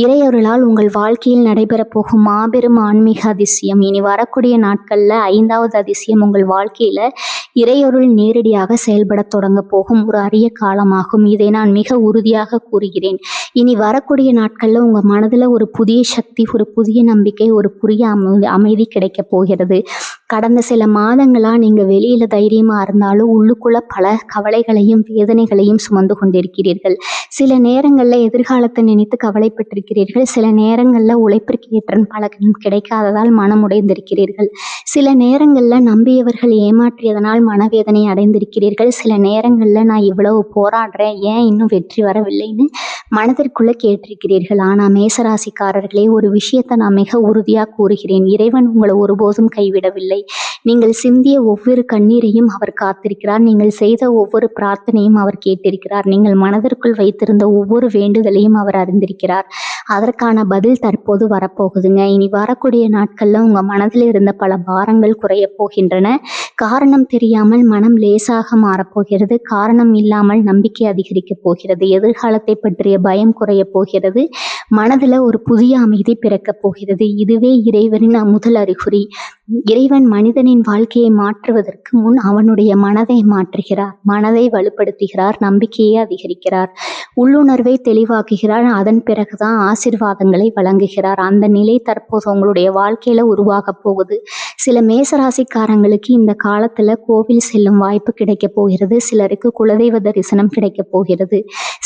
இறையொருளால் உங்கள் வாழ்க்கையில் நடைபெறப் போகும் மாபெரும் ஆன்மீக அதிசயம். இனி வரக்கூடிய நாட்கள்ல 5வது அதிசயம் உங்கள் வாழ்க்கையில இறையொருள் நேரடியாக செயல்பட தொடங்க போகும் ஒரு அரிய காலமாகும். இதை நான் மிக உறுதியாக கூறுகிறேன். இனி வரக்கூடிய நாட்கள்ல உங்க மனதுல ஒரு புதிய சக்தி, ஒரு புதிய நம்பிக்கை, ஒரு புதிய அமைதி கிடைக்க போகிறது. கடந்த சில மாதங்களா நீங்க வெளியில தைரியமா இருந்தாலும் உள்ளுக்குள்ள பல கவலைகளையும் வேதனைகளையும் சுமந்து கொண்டிருக்கிறீர்கள். சில நேரங்கள்ல எதிர்காலத்தை நினைத்து கவலைப்பட்டிருக்கிறீர்கள். சில நேரங்கள்ல உழைப்பிற்கு ஏற்ற பலன் கிடைக்காததால் மனம் உடைந்திருக்கிறீர்கள். சில நேரங்கள்ல நம்பியவர்கள் ஏமாற்றியதனால் மனவேதனை அடைந்திருக்கிறீர்கள். சில நேரங்கள்ல நான் இவ்வளவு போராடுறேன், ஏன் இன்னும் வெற்றி வரவில்லைன்னு மனதிற்குள்ள கேட்டிருக்கிறீர்கள். ஆனா மேசராசிக்காரர்களே, ஒரு விஷயத்தை நான் மிக உறுதியா கூறுகிறேன். இறைவன் உங்களை ஒருபோதும் கைவிடவில்லை. நீங்கள் சிந்திய ஒவ்வொரு கண்ணீரையும் அவர் காத்திருக்கிறார். நீங்கள் செய்த ஒவ்வொரு பிரார்த்தனையும் அவர் கேட்டிருக்கிறார். நீங்கள் மனதிற்குள் வைத்திருந்த ஒவ்வொரு வேண்டுதலையும் அவர் அறிந்திருக்கிறார். அதற்கான பதில் தற்போது வரப்போகுதுங்க. இனி வரக்கூடிய நாட்கள்ல உங்க மனதில் இருந்த பல பாரங்கள் குறைய போகின்றன. காரணம் தெரியாமல் மனம் லேசாக மாறப்போகிறது. காரணம் இல்லாமல் நம்பிக்கை அதிகரிக்க போகிறது. எதிர்காலத்தை பற்றிய பயம் குறைய போகிறது. மனதுல ஒரு புதிய அமைதி பிறக்கப் போகிறது. இதுவே இறைவனின் முதல் அறிகுறி. இறைவன் மனிதனின் வாழ்க்கையை மாற்றுவதற்கு முன் அவனுடைய மனதை மாற்றுகிறார், மனதை வலுப்படுத்துகிறார், நம்பிக்கையை அதிகரிக்கிறார், உள்ளுணர்வை தெளிவாக்குகிறார். அதன் பிறகுதான் ஆசீர்வாதங்களை வழங்குகிறார். அந்த நிலை தற்போது உங்களுடைய வாழ்க்கையில உருவாக போகுது. சில மேசராசிக்காரங்களுக்கு இந்த காலத்துல கோவில் செல்லும் வாய்ப்பு கிடைக்க போகிறது. சிலருக்கு குலதெய்வ தரிசனம் கிடைக்க போகிறது.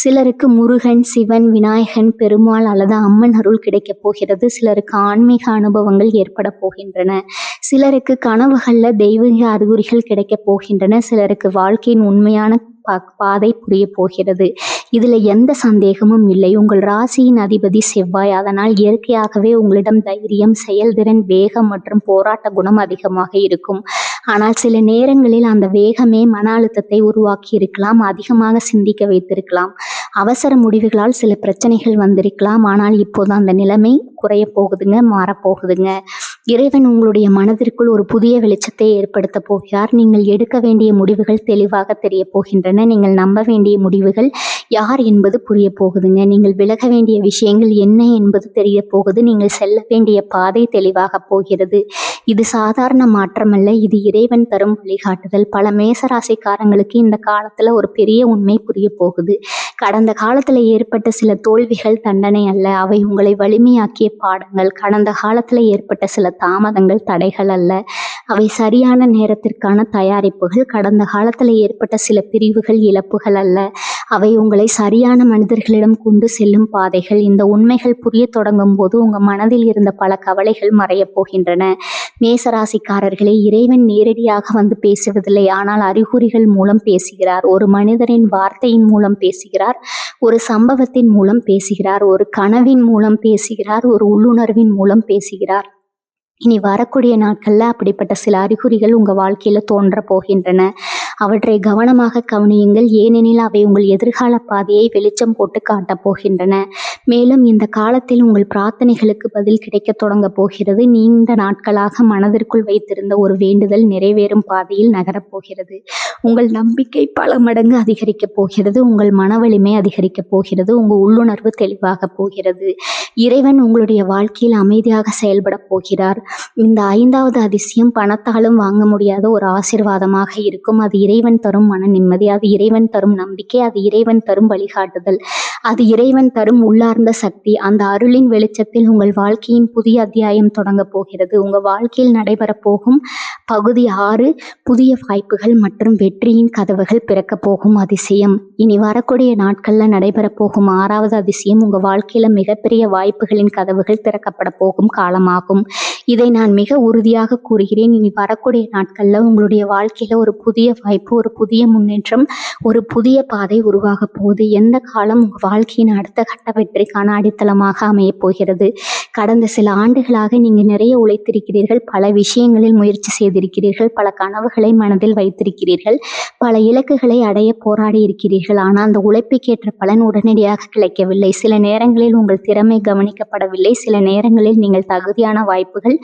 சிலருக்கு முருகன், சிவன், விநாயகன், பெருமாள் அல்லது அம்மன் அருள் கிடைக்க போகிறது. சிலருக்கு ஆன்மீக அனுபவங்கள் ஏற்பட போகின்றன. சிலருக்கு கனவுகள்ல தெய்வீக அறிகுறிகள் கிடைக்க போகின்றன. சிலருக்கு வாழ்க்கையின் உண்மையான பாதை புரிய போகிறது. இதுல எந்த சந்தேகமும் இல்லை. உங்கள் ராசியின் அதிபதி செவ்வாய். அதனால் இயற்கையாகவே உங்களிடம் தைரியம், செயல்திறன், வேகம் மற்றும் போராட்ட குணம் அதிகமாக இருக்கும். ஆனால் சில நேரங்களில் அந்த வேகமே மன அழுத்தத்தை உருவாக்கி இருக்கலாம், அதிகமாக சிந்திக்க வைத்திருக்கலாம். அவசர முடிவுகளால் சில பிரச்சனைகள் வந்திருக்கலாம். ஆனால் இப்போது அந்த நிலைமை குறைய போகுதுங்க, மாறப்போகுதுங்க. இறைவன் உங்களுடைய மனதிற்குள் ஒரு புதிய வெளிச்சத்தை ஏற்படுத்த போகிறார். நீங்கள் எடுக்க வேண்டிய முடிவுகள் தெளிவாக தெரிய போகின்றன. நீங்கள் நம்ப வேண்டிய முடிவுகள் யார் என்பது புரிய போகுதுங்க. நீங்கள் விலக வேண்டிய விஷயங்கள் என்ன என்பது தெரிய போகுது. நீங்கள் செல்ல வேண்டிய பாதை தெளிவாக போகிறது. இது சாதாரண மாற்றமல்ல, இது இறைவன் தரும் வழிகாட்டுதல். பல மேசராசிக்காரங்களுக்கு இந்த காலத்துல ஒரு பெரிய உண்மை புரிய போகுது. கடந்த காலத்துல ஏற்பட்ட சில தோல்விகள் தண்டனை அல்ல, அவை உங்களை வலிமையாக்கிய பாடங்கள். கடந்த காலத்துல ஏற்பட்ட சில தாமதங்கள் தடைகள் அல்ல, அவை சரியான நேரத்திற்கான தயாரிப்புகள். கடந்த காலத்துல ஏற்பட்ட சில பிரிவுகள் இழப்புகள் அல்ல, அவை உங்களை சரியான மனிதர்களிடம் கொண்டு செல்லும் பாதைகள். இந்த உண்மைகள் புரிய தொடங்கும் போது உங்க மனதில் இருந்த பல கவலைகள் மறைய போகின்றன. மேசராசிக்காரர்களே, இறைவன் நேரடியாக வந்து பேசுவதில்லை, ஆனால் அறிகுறிகள் மூலம் பேசுகிறார். ஒரு மனிதரின் வார்த்தையின் மூலம் பேசுகிறார், ஒரு சம்பவத்தின் மூலம் பேசுகிறார், ஒரு கனவின் மூலம் பேசுகிறார், ஒரு உள்ளுணர்வின் மூலம் பேசுகிறார். இனி வரக்கூடிய நாட்கள்ல அப்படிப்பட்ட சில அறிகுறிகள் உங்க வாழ்க்கையில தோன்ற போகின்றன. அவற்றை கவனமாக கவனியுங்கள், ஏனெனில் அவை உங்கள் எதிர்கால பாதையை வெளிச்சம் போட்டு காட்டப் போகின்றன. மேலும் இந்த காலத்தில் உங்கள் பிரார்த்தனைகளுக்கு பதில் கிடைக்கத் தொடங்கப் போகிறது. நீண்ட நாட்களாக மனதிற்குள் வைத்திருந்த ஒரு வேண்டுதல் நிறைவேறும் பாதையில் நகரப் போகிறது. உங்கள் நம்பிக்கை பல மடங்கு அதிகரிக்கப் போகிறது. உங்கள் மன வலிமை அதிகரிக்கப் போகிறது. உங்கள் உள்ளுணர்வு தெளிவாகப் போகிறது. இறைவன் உங்களுடைய வாழ்க்கையில் அமைதியாக செயல்படப் போகிறார். இந்த 5வது அதிசயம் பணத்தாலும் வாங்க முடியாத ஒரு ஆசீர்வாதமாக இருக்கும். அது இறைவன் தரும் மன நிம்மதி, அது இறைவன் தரும் நம்பிக்கை, அது இறைவன் தரும் வழிகாட்டுதல், அது இறைவன் தரும் உள்ளார்ந்த சக்தி. அந்த அருளின் வெளிச்சத்தில் உங்கள் வாழ்க்கையின் புதிய அத்தியாயம் தொடங்கப் போகிறது. உங்கள் வாழ்க்கையில் நடைபெறப் போகும் பகுதி 6 புதிய வாய்ப்புகள் மற்றும் வெற்றியின் கதவுகள் பிறக்கப் போகும் அதிசயம். இனி வரக்கூடிய நாட்களில் நடைபெறப் போகும் 6வது அதிசயம் உங்கள் வாழ்க்கையில் மிகப்பெரிய வாய்ப்புகளின் கதவுகள் திறக்கப்பட போகும் காலமாகும். இதை நான் மிக உறுதியாக கூறுகிறேன். இனி வரக்கூடிய நாட்களில் உங்களுடைய வாழ்க்கையில் ஒரு புதிய வாய்ப்பு, ஒரு புதிய முன்னேற்றம், ஒரு புதிய பாதை உருவாக போகுது. எந்த காலம் உங்கள் வாழ்க்கையின் அடுத்த கட்ட வெற்றிக்கான அடித்தளமாக அமையப் போகிறது. கடந்த சில ஆண்டுகளாக நீங்கள் நிறைய உழைத்திருக்கிறீர்கள், பல விஷயங்களில் முயற்சி செய்திருக்கிறீர்கள், பல கனவுகளை மனதில் வைத்திருக்கிறீர்கள், பல இலக்குகளை அடைய போராடி இருக்கிறீர்கள். ஆனால் அந்த உழைப்புக்கேற்ற பலன் உடனடியாக கிடைக்கவில்லை. சில நேரங்களில் உங்கள் திறமை கவனிக்கப்படவில்லை. சில நேரங்களில் நீங்கள் தகுதியான வாய்ப்புகள்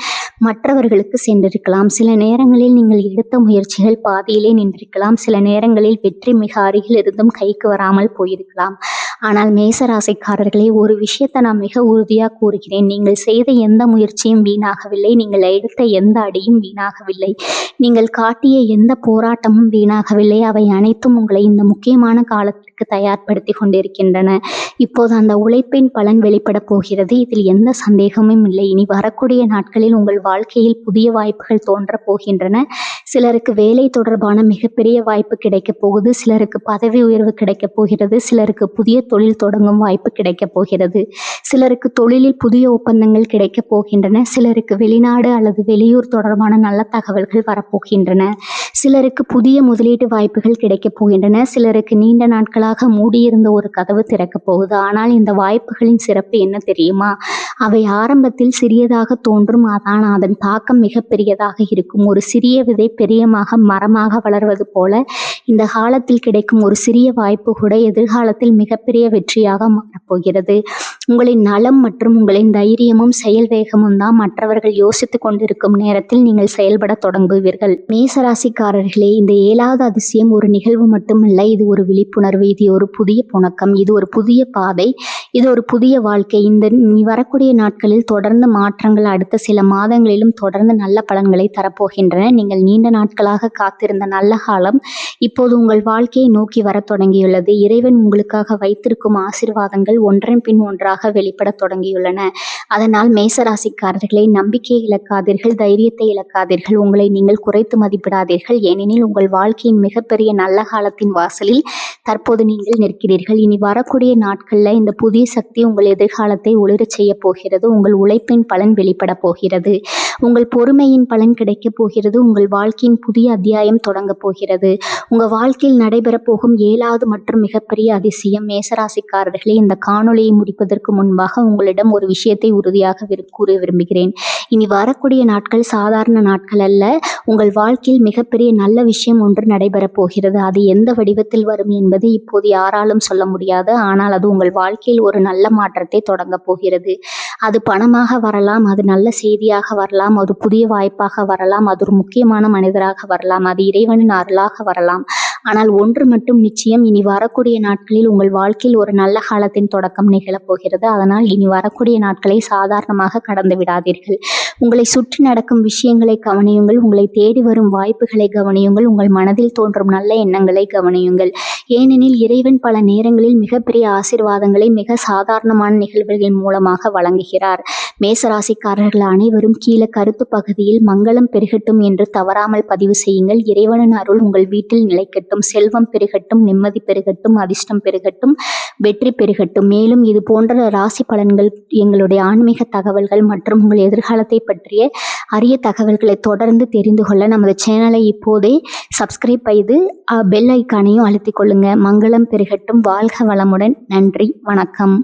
மற்றவர்களுக்கு சென்றிருக்கலாம். சில நேரங்களில் நீங்கள் எடுத்த முயற்சிகள் பாதியிலே நின்றிருக்கலாம். சில நேரங்களில் வெற்றி மிக அருகில் இருந்தும் கைக்கு வராமல் போயிருக்கலாம். ஆனால் மேசராசிக்காரர்களே, ஒரு விஷயத்தை நான் மிக உறுதியாக கூறுகிறேன். நீங்கள் செய்த எந்த முயற்சியும் வீணாகவில்லை. நீங்கள் எடுத்த எந்த அடியும் வீணாகவில்லை. நீங்கள் காட்டிய எந்த போராட்டமும் வீணாகவில்லை. அவை அனைத்தும் உங்களை இந்த முக்கியமான காலத்திற்கு தயார்படுத்தி கொண்டிருக்கின்றன. இப்போது அந்த உழைப்பின் பலன் வெளிப்பட போகிறது. இதில் எந்த சந்தேகமும் இல்லை. இனி வரக்கூடிய நாட்களில் உங்கள் வாழ்க்கையில் புதிய வாய்ப்புகள் தோன்றப் போகின்றன. சிலருக்கு வேலை தொடர்பான மிகப்பெரிய வாய்ப்பு கிடைக்கப் போகுது. சிலருக்கு பதவி உயர்வு கிடைக்கப் போகிறது. சிலருக்கு புதிய தொழில் தொடங்கும் வாய்ப்பு கிடைக்கப் போகிறது. சிலருக்கு தொழிலில் புதிய ஒப்பந்தங்கள் கிடைக்கப் போகின்றன. சிலருக்கு வெளிநாடு அல்லது வெளியூர் தொடர்பான நல்ல தகவல்கள் வரப்போகின்றன. சிலருக்கு புதிய முதலீட்டு வாய்ப்புகள் கிடைக்கப் போகின்றன. சிலருக்கு நீண்ட நாட்களாக மூடியிருந்த ஒரு கதவு திறக்கப் போகுது. ஆனால் இந்த வாய்ப்புகளின் சிறப்பு என்ன தெரியுமா? அவை ஆரம்பத்தில் சிறியதாக தோன்றும், ஆனால் அதன் தாக்கம் மிகப்பெரியதாக இருக்கும். ஒரு சிறிய விதை பெரியமாக மரமாக வளர்வது போல இந்த காலத்தில் கிடைக்கும் ஒரு சிறிய வாய்ப்பு கூட எதிர்காலத்தில் மிகப்பெரிய வெற்றியாக மாறப்போகிறது. உங்களின் நலம் மற்றும் உங்களின் தைரியமும் செயல் வேகமும் தான் மற்றவர்கள் யோசித்துக் கொண்டிருக்கும் நேரத்தில் நீங்கள் செயல்பட தொடங்குவீர்கள். மேசராசிக்காரர்களே, இந்த 7வது அதிசயம் ஒரு நிகழ்வு மட்டுமல்ல. இது ஒரு விழிப்புணர்வு, இது ஒரு புதிய புணக்கம், இது ஒரு புதிய பாதை, இது ஒரு புதிய வாழ்க்கை. இந்த வரக்கூடிய நாட்களில் தொடர்ந்து மாற்றங்கள் அடுத்த சில மாதங்களிலும் தொடர்ந்து நல்ல பலன்களை தரப்போகின்றன. நீங்கள் நீண்ட நாட்களாக காத்திருந்த நல்ல காலம் இப்போது உங்கள் வாழ்க்கையை நோக்கி வர தொடங்கியுள்ளது. இறைவன் உங்களுக்காக வைத்திருக்கும் ஆசீர்வாதங்கள் ஒன்றன் பின் ஒன்றாக வெளிப்பட தொடங்கியுள்ளன. அதனால் மேசராசிக்காரர்களை நம்பிக்கையை இழக்காதீர்கள், தைரியத்தை இழக்காதீர்கள், உங்களை நீங்கள் குறைத்து மதிப்பிடாதீர்கள். ஏனெனில் உங்கள் வாழ்க்கையின் மிகப்பெரிய நல்ல காலத்தின் வாசலில் தற்போது நீங்கள் நிற்கிறீர்கள். இனி வரக்கூடிய நாட்களில் இந்த புதிய சக்தி உங்கள் எதிர்காலத்தை ஒளிரச் செய்ய போகிறது. உங்கள் உழைப்பின் பலன் வெளிப்பட போகிறது. உங்கள் பொறுமையின் பலன் கிடைக்கப் போகிறது. உங்கள் வாழ்க்கையின் புதிய அத்தியாயம் தொடங்கப் போகிறது. உங்கள் வாழ்க்கையில் நடைபெறப் போகும் 7வது மற்றும் மிகப்பெரிய அதிசயம். மேசராசிக்காரர்களே, இந்த காணொளியை முடிப்பதற்கு முன்பாக உங்களிடம் ஒரு விஷயத்தை உறுதியாக கூற விரும்புகிறேன். இனி வரக்கூடிய நாட்கள் சாதாரண நாட்கள் அல்ல. உங்கள் வாழ்க்கையில் மிகப்பெரிய நல்ல விஷயம் ஒன்று நடைபெறப் போகிறது. அது எந்த வடிவத்தில் வரும் என்பது இப்போது யாராலும் சொல்ல முடியாது. ஆனால் அது உங்கள் வாழ்க்கையில் ஒரு நல்ல மாற்றத்தை தொடங்கப் போகிறது. அது பணமாக வரலாம், அது நல்ல செய்தியாக வரலாம், அது புதிய வாய்ப்பாக வரலாம், அது ஒரு முக்கியமான மனிதராக வரலாம், அது இறைவனின் அருளாக வரலாம். ஆனால் ஒன்று மட்டும் நிச்சயம், இனி வரக்கூடிய நாட்களில் உங்கள் வாழ்க்கையில் ஒரு நல்ல காலத்தின் தொடக்கம் நிகழப் போகிறது. அதனால் இனி வரக்கூடிய நாட்களை சாதாரணமாக கடந்து விடாதீர்கள். உங்களை சுற்றி நடக்கும் விஷயங்களை கவனியுங்கள். உங்களை தேடி வரும் வாய்ப்புகளை கவனியுங்கள். உங்கள் மனதில் தோன்றும் நல்ல எண்ணங்களை கவனியுங்கள். ஏனெனில் இறைவன் பல நேரங்களில் மிகப்பெரிய ஆசீர்வாதங்களை மிக சாதாரணமான நிகழ்வுகள் மூலமாக வழங்குகிறார். மேசராசிக்காரர்கள் அனைவரும் கீழே கருத்து பகுதியில் மங்களம் பெருகட்டும் என்று தவறாமல் பதிவு செய்யுங்கள். இறைவனின் அருள் உங்கள் வீட்டில் நிலைக்கட்டும். செல்வம் பெருகட்டும், நிம்மதி பெருகட்டும், அதிர்ஷ்டம் பெருகட்டும், வெற்றி பெருகட்டும். மேலும் இது போன்ற ராசி பலன்கள், எங்களுடைய ஆன்மீக தகவல்கள் மற்றும் உங்கள் எதிர்காலத்தை பற்றிய அரிய தகவல்களை தொடர்ந்து தெரிந்து கொள்ள நமது சேனலை இப்போதே சப்ஸ்கிரைப் செய்து பெல் ஐக்கானையும் அழுத்திக் கொள்ளுங்க. மங்களம் பெருகட்டும். வாழ்க வளமுடன். நன்றி, வணக்கம்.